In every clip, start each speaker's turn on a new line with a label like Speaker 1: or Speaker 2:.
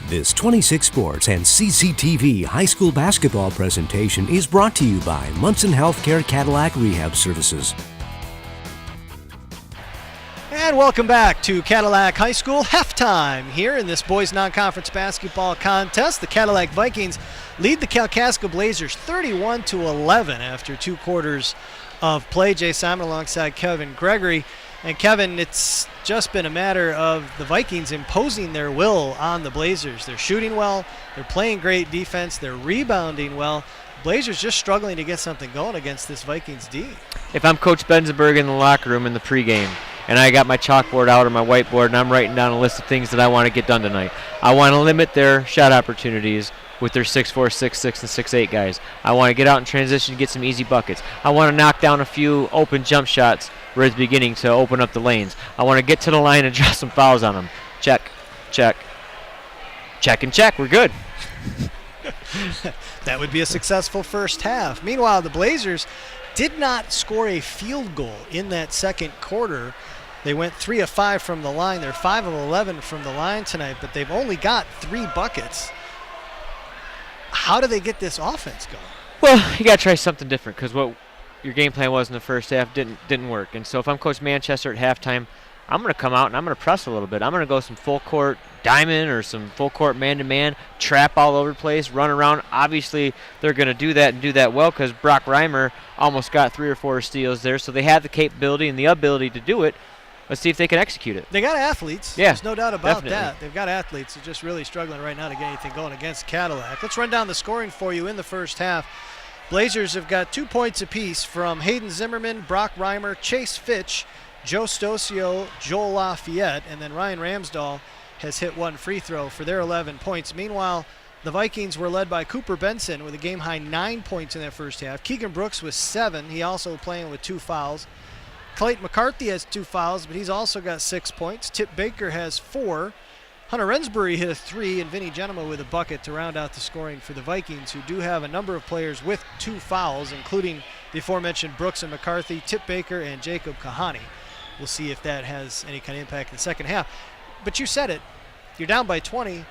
Speaker 1: This 26 Sports and CCTV high school basketball presentation is brought to you by Munson Healthcare Cadillac Rehab Services.
Speaker 2: And welcome back to Cadillac High School halftime here in this boys non-conference basketball contest. The Cadillac Vikings lead the Kalkaska Blazers 31-11 after 2 quarters of play. Jay Simon alongside Kevin Gregory. And Kevin, it's just been a matter of the Vikings imposing their will on the Blazers. They're shooting well, they're playing great defense, they're rebounding well. Blazers just struggling to get something going against this Vikings D.
Speaker 3: If I'm Coach Benzenberg in the locker room in the pregame, and I got my chalkboard out or my whiteboard and I'm writing down a list of things that I want to get done tonight, I want to limit their shot opportunities with their 6'4", 6'6", and 6'8" guys. I want to get out in transition and get some easy buckets. I want to knock down a few open jump shots right at the beginning to open up the lanes. I want to get to the line and draw some fouls on them. Check, check, check, and check. We're good.
Speaker 2: That would be a successful first half. Meanwhile, the Blazers did not score a field goal in that second quarter. They went 3 of 5 from the line. They're 5 of 11 from the line tonight, but they've only got 3 buckets. How do they get this offense going?
Speaker 3: Well, you got to try something different because what your game plan was in the first half didn't work. And so if I'm Coach Manchester at halftime, I'm going to come out and I'm going to press a little bit. I'm going to go some full court diamond or some full court man-to-man, trap all over the place, run around. Obviously, they're going to do that and do that well because Brock Reimer almost got 3 or 4 steals there. So they have the capability and the ability to do it. Let's see if they can execute it.
Speaker 2: They got athletes.
Speaker 3: Yeah,
Speaker 2: there's no doubt about
Speaker 3: definitely.
Speaker 2: that. They've got athletes. They're just really struggling right now to get anything going against Cadillac. Let's run down the scoring for you in the first half. Blazers have got 2 points apiece from Hayden Zimmerman, Brock Reimer, Chase Fitch, Joe Stocio, Joel Lafayette, and then Ryan Ramsdahl has hit 1 free throw for their 11 points. Meanwhile, the Vikings were led by Cooper Benson with a game-high 9 points in that first half. Keegan Brooks with 7. He also playing with 2 fouls. Clayton McCarthy has 2 fouls, but he's also got 6 points. Tip Baker has 4. Hunter Rensbury hit a 3, and Vinny Genema with a bucket to round out the scoring for the Vikings, who do have a number of players with 2 fouls, including the aforementioned Brooks and McCarthy, Tip Baker, and Jacob Kahani. We'll see if that has any kind of impact in the second half. But you said it. You're down by 20.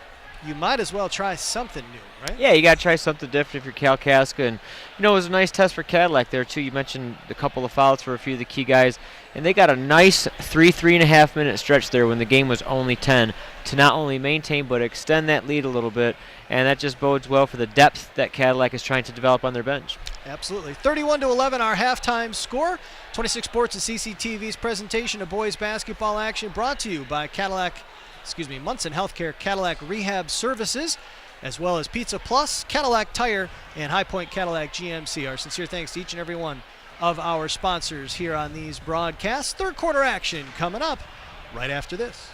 Speaker 2: You might as well try something new, right?
Speaker 3: Yeah, you got to try something different if you're Kalkaska. And, you know, it was a nice test for Cadillac there, too. You mentioned a couple of fouls for a few of the key guys. And they got a nice 3.5 minute stretch there when the game was only 10 to not only maintain but extend that lead a little bit. And that just bodes well for the depth that Cadillac is trying to develop on their bench.
Speaker 2: Absolutely. 31-11 our halftime score. 26 Sports and CCTV's presentation of boys basketball action brought to you by Munson Healthcare Cadillac Rehab Services, as well as Pizza Plus, Cadillac Tire, and High Point Cadillac GMC. Our sincere thanks to each and every one of our sponsors here on these broadcasts. Third quarter action coming up right after this.